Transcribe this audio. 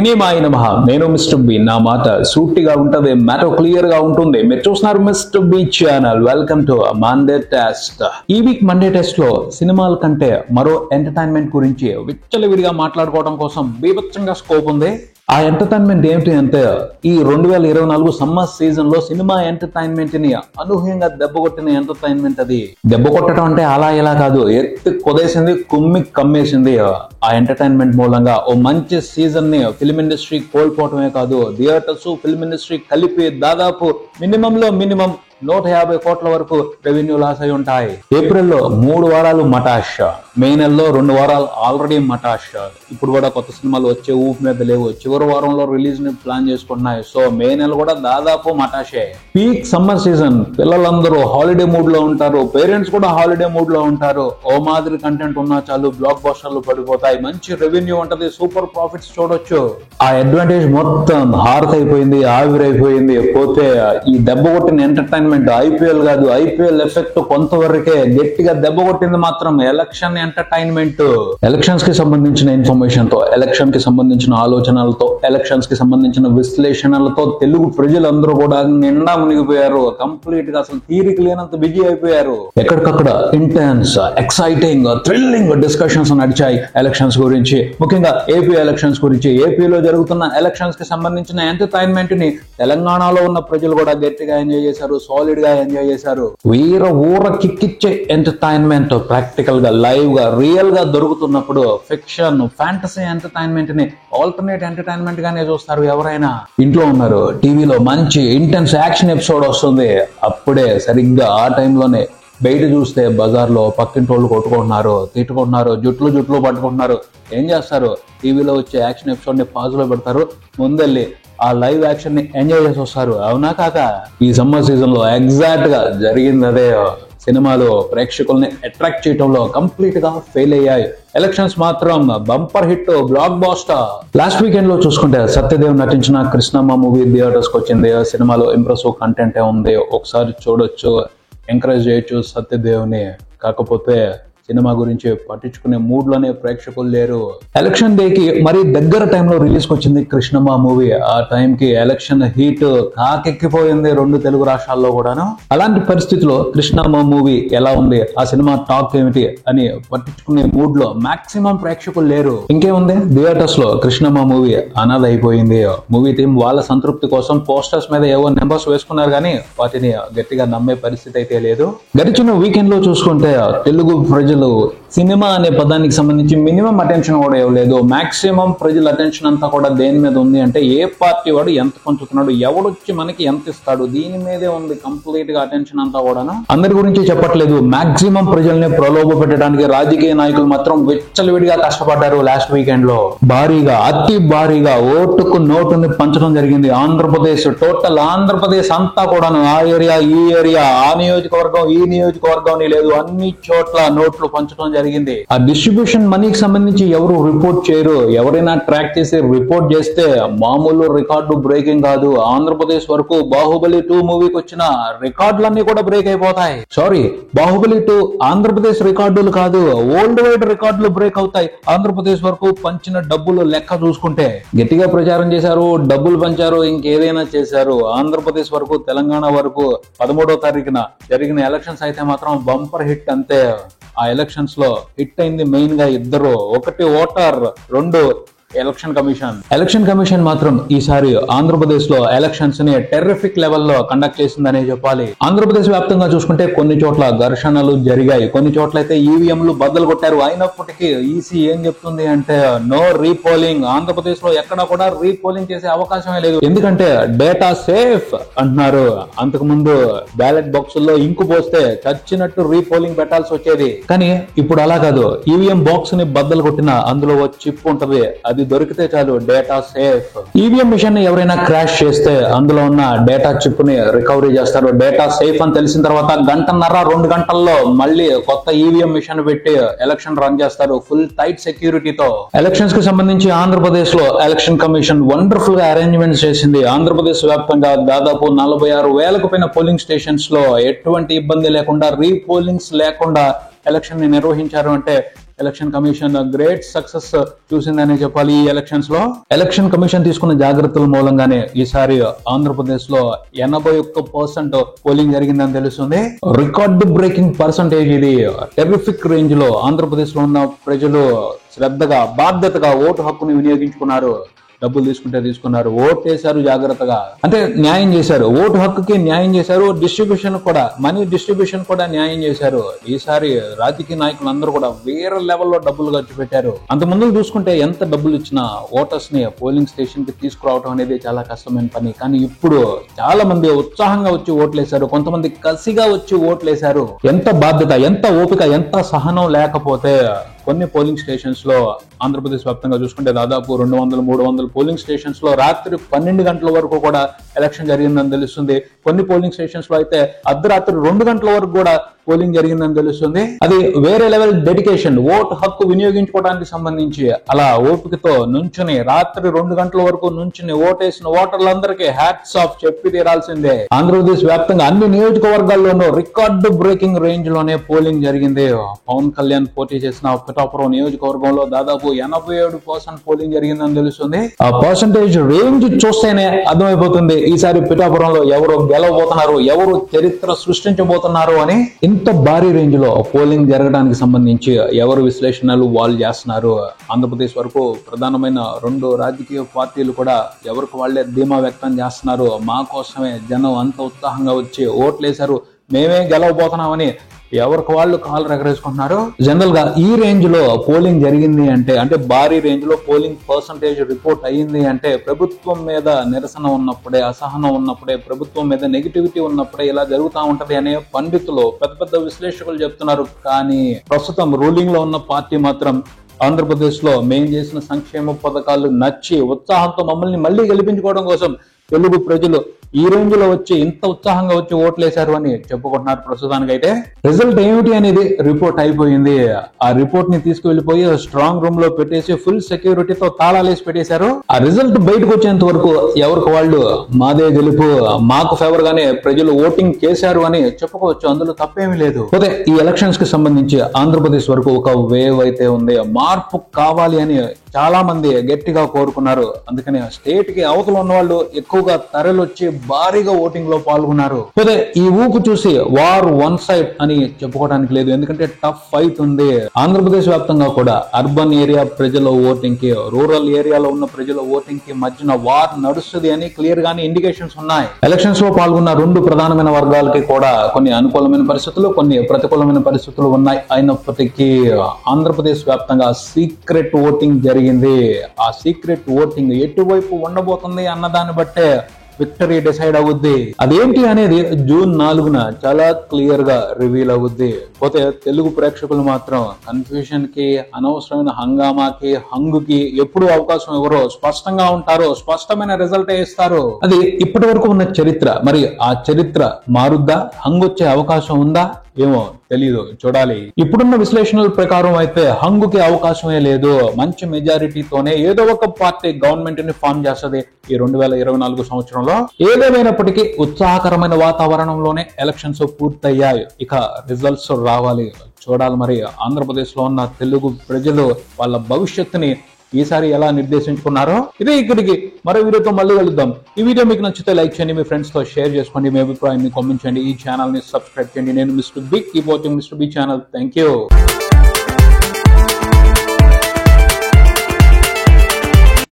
సినిమాయ నమః. నేను mister B. నా మాట సూటిగా ఉంటది, మ్యాటర్ క్లియర్ గా ఉంటుంది. మీరు చూస్తున్నారు mister B channel. Welcome to Monday test. ఈ వీక్ మండే టెస్ట్ లో సినిమాల కంటే మరో ఎంటర్టైన్మెంట్ గురించి విచ్చలవిడిగా మాట్లాడుకోవడం కోసం బీభత్సంగా స్కోప్ ఉంది. ఆ ఎంటర్టైన్మెంట్ ఏమిటి అంటే, ఈ 2024 సమ్మర్ సీజన్ లో సినిమా ఎంటర్టైన్మెంట్ ని అనూహ్యంగా దెబ్బకొట్టిన ఎంటర్టైన్మెంట్ అది. దెబ్బ కొట్టడం అంటే అలా ఇలా కాదు, ఎత్తి కొదేసింది, కుమ్మి కమ్మేసింది. ఆ ఎంటర్టైన్మెంట్ మూలంగా ఓ మంచి సీజన్ ని ఫిల్మ్ ఇండస్ట్రీ కోల్పోవటమే కాదు, థియేటర్స్ ఫిల్మ్ ఇండస్ట్రీ కలిపి దాదాపు మినిమం 150 కోట్ల వరకు రెవెన్యూ లాస్ అయి ఉంటాయి. ఏప్రిల్లో 3 వారాలు మటాష్, మే నెలలో 2 వారాలు ఆల్రెడీ మటాష్. ఇప్పుడు కూడా కొత్త సినిమాలు వచ్చే ఊపి మీద లేవు, చివరి వారంలో రిలీజ్ ని ప్లాన్ చేసుకుంటున్నాయి. సో మే నెల కూడా దాదాపు మటాషే. పీక్ సమ్మర్ సీజన్, పిల్లలందరూ హాలిడే మూడ్ లో ఉంటారు, పేరెంట్స్ కూడా హాలిడే మూడ్ లో ఉంటారు. ఓ మాదిరి కంటెంట్ ఉన్నా చాలు, బ్లాక్ బస్టర్లు పడిపోతాయి, మంచి రెవెన్యూ ఉంటది, సూపర్ ప్రాఫిట్స్ చూడొచ్చు. ఆ అడ్వాంటేజ్ మొత్తం హార్త్ అయిపోయింది, ఆవిరైపోయింది. పోతే ఈ దెబ్బ కొట్టిన ఎంటర్టైన్మెంట్ ఐపీఎల్ కాదు, ఐపీఎల్ ఎఫెక్ట్ కొంతవరకే. గట్టిగా దెబ్బ కొట్టింది మాత్రం ఎలక్షన్ ఎంటర్టైన్మెంట్. ఎలక్షన్స్ కి సంబంధించిన ఇన్ఫర్మేషన్ తో, ఎలక్షన్ కి సంబంధించిన ఆలోచనలతో, ఎలక్షన్స్ కి సంబంధించిన విశ్లేషణలతో తెలుగు ప్రజలందరూ కూడా నిండా మునిగిపోయారు. కంప్లీట్ గా అసలు తీరిక లేనంత బిజీ అయిపోయారు. ఎక్కడికక్కడ ఇంటెన్స్, ఎక్సైటింగ్, థ్రిల్లింగ్ డిస్కషన్స్ నడిచాయి ఎలక్షన్స్ గురించి, ముఖ్యంగా ఏపీ ఎలక్షన్స్ గురించి. ఏపీలో జరుగుతున్న ఎలక్షన్స్ కి సంబంధించిన ఎంటర్టైన్మెంట్ ని తెలంగాణలో ఉన్న ప్రజలు కూడా గట్టిగా ఎంజాయ్ చేశారు, సాలిడ్ గా ఎంజాయ్ చేశారు. ఊర కిక్కిచ్చే ఎంటర్టైన్మెంట్ ప్రాక్టికల్ గా, లైవ్ గా, రియల్ గా దొరుకుతున్నప్పుడు ఫిక్షన్, ఫ్యాంటసీ ఎంటర్టైన్మెంట్ ని ఆల్టర్నేట్ ఎంటర్టైన్మెంట్ గానే చూస్తారు ఎవరైనా. ఇంట్లో ఉన్నారు, టీవీలో మంచి ఇంటెన్స్ యాక్షన్ ఎపిసోడ్ వస్తుంది, అప్పుడే సరిగ్గా ఆ టైంలోనే బయట చూస్తే బజార్లో పక్కింటోళ్ళు కొట్టుకుంటున్నారు, తిట్టుకుంటున్నారు, జుట్లు పట్టుకుంటున్నారు. ఏం చేస్తారు, టీవీలో వచ్చే యాక్షన్ ఎపిసోడ్ ని పాజ్ లో పెడతారు, ముందెళ్ళి ఆ లైవ్ యాక్షన్ ని ఎంజాయ్ చేసి వస్తారు. అవునా కాదా? ఈ సమ్మర్ సీజన్ లో ఎగ్జాక్ట్ గా జరిగింది అదే. సినిమాలు ప్రేక్షకుల్ని అట్రాక్ట్ చేయడంలో కంప్లీట్ గా ఫెయిల్ అయ్యాయి. ఎలక్షన్స్ మాత్రం bumper hit, blockbuster. Last weekend లో చూసుకుంటే సత్యదేవ్ నటించిన కృష్ణమ్మ మూవీ థియేటర్స్ కి వచ్చింది. సినిమాలో ఇంప్రెసివ్ కంటెంట్ ఉంది, ఒకసారి చూడొచ్చు, ఎంకరేజ్ చేయొచ్చు సత్యదేవ్ని. కాకపోతే సినిమా గురించి పట్టించుకునే మూడ్ లోనే ప్రేక్షకులు లేరు. ఎలక్షన్ డేకి మరి దగ్గర టైంలో రిలీజ్ కి వచ్చింది కృష్ణమ్మ మూవీ. ఆ టైంకి ఎలక్షన్ హీట్ కాకెక్కిపోయింది 2 తెలుగు రాష్ట్రాల్లో కూడాను. అలాంటి పరిస్థితిలో కృష్ణమ్మ మూవీ ఎలా ఉంది, ఆ సినిమా టాక్ ఏమిటి అని పట్టించుకునే మూడ్ లో మాక్సిమం ప్రేక్షకులు లేరు. ఇంకేముంది, థియేటర్స్ లో కృష్ణమ్మ మూవీ అనాథ అయిపోయింది. మూవీ టీం వాళ్ళ సంతృప్తి కోసం పోస్టర్స్ మీద ఏవో నెంబర్స్ వేసుకున్నారు కానీ వాటిని గట్టిగా నమ్మే పరిస్థితి అయితే లేదు. గడిచిన వీకెండ్ లో చూసుకుంటే తెలుగు ప్రజలు సినిమా అనే పదానికి సంబంధించి మినిమం అటెన్షన్ కూడా ఇవ్వలేదు. మాక్సిమం ప్రజల అటెన్షన్ అంతా కూడా దేని మీద ఉంది అంటే, ఏ పార్టీ వాడు ఎంత పంచుతున్నాడు, ఎవడొచ్చి మనకి ఎంత ఇస్తాడు, దీని మీదే ఉంది కంప్లీట్ గా అటెన్షన్ అంతా కూడా. అందరి గురించి చెప్పట్లేదు, మాక్సిమం ప్రజల్ని ప్రలోభ పెట్టడానికి రాజకీయ నాయకులు మాత్రం విచ్చలవిడిగా కష్టపడ్డారు. లాస్ట్ వీకెండ్ లో భారీగా, అతి భారీగా ఓటుకు నోటుని పంచడం జరిగింది. ఆంధ్రప్రదేశ్, టోటల్ ఆంధ్రప్రదేశ్ అంతా కూడాను, ఆ ఏరియా ఈ ఏరియా, ఆ నియోజకవర్గం ఈ నియోజకవర్గం అని లేదు, అన్ని చోట్ల నోట్లు పంచడం జరిగింది. ఆ డిస్ట్రిబ్యూషన్ మనీకి సంబంధించి ఎవరు రిపోర్ట్ చేయరు. ఎవరైనా ట్రాక్ చేసి రిపోర్ట్ చేస్తే మామూలు రికార్డు బ్రేకింగ్ కాదు. ఆంధ్రప్రదేశ్ వరకు బాహుబలి 2 మూవీకి వచ్చిన రికార్డులన్నీ కూడా బ్రేక్ అయిపోతాయి. సారీ, బాహుబలి 2 ఆంధ్రప్రదేశ్ రికార్డులు కాదు, వరల్డ్ వైడ్ రికార్డులు బ్రేక్ అవుతాయి. ఆంధ్రప్రదేశ్ వరకు పంచిన డబ్బులు లెక్క చూసుకుంటే గట్టిగా ప్రచారం చేశారు, డబ్బులు పంచారు, ఇంకేదైనా చేశారు. ఆంధ్రప్రదేశ్ వరకు, తెలంగాణ వరకు 13వ తారీఖున జరిగిన ఎలక్షన్స్ అయితే మాత్రం బంపర్ హిట్ అంతే. ఆ ఎలక్షన్స్ లో హిట్ అయింది మెయిన్ గా ఇద్దరు, ఒకటి ఓటర్, 2 ఎలక్షన్ కమిషన్ మాత్రం ఈసారి ఆంధ్రప్రదేశ్ లో ఎలక్షన్స్ ని టెర్రిఫిక్ లెవెల్లో కండక్ట్ చేసిందనే చెప్పాలి. ఆంధ్రప్రదేశ్ వ్యాప్తంగా చూసుకుంటే కొన్ని చోట్ల ఘర్షణలు జరిగాయి, కొన్ని చోట్ల అయితే ఈవీఎంలు బద్దలు కొట్టారు. అయినప్పటికీ ఈసీ ఏం చెప్తుంది అంటే, నో రీపోలింగ్. ఆంధ్రప్రదేశ్ లో ఎక్కడ కూడా రీపోలింగ్ చేసే అవకాశమే లేదు, ఎందుకంటే డేటా సేఫ్ అంటున్నారు. అంతకు ముందు బ్యాలెట్ బాక్సుల్లో ఇంకు పోస్తే చచ్చినట్టు రీపోలింగ్ పెట్టాల్సి వచ్చేది, కానీ ఇప్పుడు అలా కాదు. ఈవీఎం బాక్స్ ని బద్దలు కొట్టిన అందులో చిప్ ఉంటది, అది దొరికితే చాలు, డేటా సేఫ్. ఈవీఎం మిషన్ ఎవరైనా క్రాష్ చేస్తే అందులో ఉన్న డేటా చిప్ ని రికవరీ చేస్తారు. డేటా సేఫ్ అని తెలిసిన తర్వాత 1.5-2 గంటల్లో మళ్ళీ కొత్త ఈవీఎం మిషన్ పెట్టి ఎలక్షన్ రన్ చేస్తారు ఫుల్ టైట్ సెక్యూరిటీతో. ఎలక్షన్స్ కి సంబంధించి ఆంధ్రప్రదేశ్ లో ఎలక్షన్ కమిషన్ వండర్ఫుల్ గా అరేంజ్మెంట్స్ చేసింది. ఆంధ్రప్రదేశ్ వ్యాప్తంగా దాదాపు 46,000కు పైన పోలింగ్ స్టేషన్స్ లో ఎటువంటి ఇబ్బంది లేకుండా, రీపోలింగ్స్ లేకుండా ఎలక్షన్ ని నిర్వహించారు అంటే ఎలక్షన్ కమిషన్ గ్రేట్ సక్సెస్ చూసిందనే చెప్పాలి. ఈ ఎలక్షన్స్ లో ఎలక్షన్ కమిషన్ తీసుకున్న జాగ్రత్తల మూలంగానే ఈసారి ఆంధ్రప్రదేశ్ లో 81% పోలింగ్ జరిగిందని తెలుస్తుంది. రికార్డు బ్రేకింగ్ పర్సంటేజ్ ఇది. టెర్రిఫిక్ రేంజ్ లో ఆంధ్రప్రదేశ్ లో ఉన్న ప్రజలు శ్రద్ధగా బాధ్యతగా ఓటు హక్కుని వినియోగించుకున్నారు. డబ్బులు తీసుకుంటే తీసుకున్నారు, ఓటు వేశారు, జాగ్రత్తగా అంటే న్యాయం చేశారు. ఓటు హక్కుకి న్యాయం చేశారు, డిస్ట్రిబ్యూషన్ కూడా మనీ డిస్ట్రిబ్యూషన్ కూడా న్యాయం చేశారు. ఈసారి రాజకీయ నాయకులు అందరూ కూడా వేరే లెవెల్లో డబ్బులు ఖర్చు పెట్టారు. అంత ముందు చూసుకుంటే ఎంత డబ్బులు ఇచ్చినా ఓటర్స్ ని పోలింగ్ స్టేషన్ కి తీసుకురావడం అనేది చాలా కష్టమైన పని. కానీ ఇప్పుడు చాలా మంది ఉత్సాహంగా వచ్చి ఓట్లేశారు, కొంతమంది కసిగా వచ్చి ఓట్లేశారు. ఎంత బాధ్యత, ఎంత ఓపిక, ఎంత సహనం లేకపోతే కొన్ని పోలింగ్ స్టేషన్స్ లో ఆంధ్రప్రదేశ్ వ్యాప్తంగా చూసుకుంటే దాదాపు 200-300 పోలింగ్ స్టేషన్స్ లో రాత్రి 12 గంటల వరకు కూడా ఎలక్షన్ జరిగిందని తెలుస్తుంది. కొన్ని పోలింగ్ స్టేషన్స్ లో అయితే అర్ధరాత్రి 2 గంటల వరకు కూడా పోలింగ్ జరిగిందని తెలుస్తుంది. అది వేరే లెవెల్ డెడికేషన్. ఓటు హక్కు వినియోగించుకోవడానికి సంబంధించి అలా ఓపికతో నుంచుని రాత్రి 2 గంటల వరకు నుంచుని ఓటేసిన ఓటర్లందరికీ హ్యాట్స్ ఆఫ్ చెప్పి తీరాల్సిందే. ఆంధ్రప్రదేశ్ వ్యాప్తంగా అన్ని నియోజకవర్గాల్లోనూ రికార్డు బ్రేకింగ్ రేంజ్ లోనే పోలింగ్ జరిగింది. పవన్ కళ్యాణ్ పోటీ చేసిన పిఠాపురం నియోజకవర్గంలో దాదాపు 87% పోలింగ్ జరిగిందని తెలుస్తుంది. ఆ పర్సంటేజ్ రేంజ్ చూస్తేనే అర్థమైపోతుంది ఈసారి పిఠాపురంలో ఎవరు గెలవబోతున్నారు, ఎవరు చరిత్ర సృష్టించబోతున్నారు అని. ఇంత భారీ రేంజ్ లో పోలింగ్ జరగడానికి సంబంధించి ఎవరు విశ్లేషణలు వాళ్ళు చేస్తున్నారు. ఆంధ్రప్రదేశ్ వరకు ప్రధానమైన 2 రాజకీయ పార్టీలు కూడా ఎవరికి వాళ్లే ధీమా వ్యక్తం చేస్తున్నారు. మా కోసమే జనం అంత ఉత్సాహంగా వచ్చి ఓట్లేశారు, మేమే గెలవబోతున్నామని ఎవరికి వాళ్ళు కాళ్ళు ఎగరేసుకుంటున్నారు. జనరల్ గా ఈ రేంజ్ లో పోలింగ్ జరిగింది అంటే భారీ రేంజ్ లో పోలింగ్ పర్సంటేజ్ రిపోర్ట్ అయ్యింది అంటే ప్రభుత్వం మీద నిరసన ఉన్నప్పుడే, అసహనం ఉన్నప్పుడే, ప్రభుత్వం మీద నెగిటివిటీ ఉన్నప్పుడే ఇలా జరుగుతూ ఉంటది అనే పండితులు, పెద్ద విశ్లేషకులు చెప్తున్నారు. కానీ ప్రస్తుతం రూలింగ్ లో ఉన్న పార్టీ మాత్రం ఆంధ్రప్రదేశ్ లో మేం చేసిన సంక్షేమ పథకాలు నచ్చి ఉత్సాహంతో మమ్మల్ని మళ్ళీ గెలిపించుకోవడం కోసం తెలుగు ప్రజలు ఈ రేంజ్ లో వచ్చి ఇంత ఉత్సాహంగా వచ్చి ఓట్లేశారు అని చెప్పుకుంటున్నారు. ప్రస్తుతానికి అయితే రిజల్ట్ ఏమిటి అనేది రిపోర్ట్ అయిపోయింది. ఆ రిపోర్ట్ ని తీసుకువెళ్లిపోయి స్ట్రాంగ్ రూమ్ లో పెట్టేసి ఫుల్ సెక్యూరిటీతో తాళాలేసి పెట్టేశారు. ఆ రిజల్ట్ బయటకు వచ్చేంత వరకు ఎవరికి వాళ్ళు మాదే గెలుపు, మాకు ఫేవర్ గానే ప్రజలు ఓటింగ్ చేశారు అని చెప్పుకోవచ్చు. అందులో తప్పేమీ లేదు. పోతే ఈ ఎలక్షన్స్ కి సంబంధించి ఆంధ్రప్రదేశ్ వరకు ఒక వేవ్ అయితే ఉంది. మార్పు కావాలి అని చాలా మంది గట్టిగా కోరుకున్నారు. అందుకని స్టేట్ కి అవతల ఉన్న వాళ్ళు ఎక్కువగా తరలొచ్చి భారీగా ఓటింగ్ లో పాల్గొన్నారు. పోతే ఈ ఊపు చూసి వార్ వన్ సైడ్ అని చెప్పుకోవడానికి లేదు. ఎందుకంటే టఫ్ ఫైట్ ఉంది. ఆంధ్రప్రదేశ్ వ్యాప్తంగా కూడా అర్బన్ ఏరియా ప్రజల ఓటింగ్ కి, రూరల్ ఏరియాలో ఉన్న ప్రజల ఓటింగ్ కి మధ్యన వార్ నడుస్తుంది అని క్లియర్ గానే ఇండికేషన్స్ ఉన్నాయి. ఎలక్షన్స్ లో పాల్గొన్న 2 ప్రధానమైన వర్గాలకి కూడా కొన్ని అనుకూలమైన పరిస్థితులు, కొన్ని ప్రతికూలమైన పరిస్థితులు ఉన్నాయి. అయినప్పటికీ ఆంధ్రప్రదేశ్ వ్యాప్తంగా సీక్రెట్ ఓటింగ్ జరిగింది. ఆ సీక్రెట్ ఓటింగ్ ఎటువైపు ఉండబోతుంది అన్నదాన్ని బట్టే విక్టరీ డిసైడ్ అవుద్ది. అదేంటి అనేది జూన్ 4న చాలా క్లియర్ గా రివీల్ అవుద్ది. పోతే తెలుగు ప్రేక్షకులు మాత్రం కన్ఫ్యూజన్ కి, అనవసరమైన హంగామాకి, హంగుకి ఎప్పుడు అవకాశం ఎవరో స్పష్టంగా ఉంటారో, స్పష్టమైన రిజల్ట్ ఇస్తారు. అది ఇప్పటి వరకు ఉన్న చరిత్ర. మరి ఆ చరిత్ర మారుద్దా? హంగొచ్చే అవకాశం ఉందా? ఏమో తెలీదు, చూడాలి. ఇప్పుడున్న విశ్లేషణల ప్రకారం అయితే హంగుకి అవకాశమే లేదు. మంచి మెజారిటీతోనే ఏదో ఒక పార్టీ గవర్నమెంట్ ని ఫామ్ చేస్తుంది ఈ 2024 సంవత్సరంలో. ఏదేమైనప్పటికీ ఉత్సాహకరమైన వాతావరణంలోనే ఎలక్షన్స్ పూర్తయ్యాయి. ఇక రిజల్ట్స్ రావాలి, చూడాలి. మరి ఆంధ్రప్రదేశ్ లో ఉన్న తెలుగు ప్రజలు వాళ్ళ భవిష్యత్తుని ఈసారి ఎలా నిర్దేశించుకున్నారో. ఇదే ఇక్కడికి మరో వీడియోతో మళ్ళీ కలుద్దాం. ఈ వీడియో మీకు నచ్చితే లైక్ చేయండి, మీ ఫ్రెండ్స్ తో షేర్ చేసుకోండి, మీ అభిప్రాయాన్ని కామెంట్ చేయండి, ఈ ఛానల్ ని సబ్స్క్రైబ్ చేయండి. నేను mister big, keep watching mister big channel. Thank you.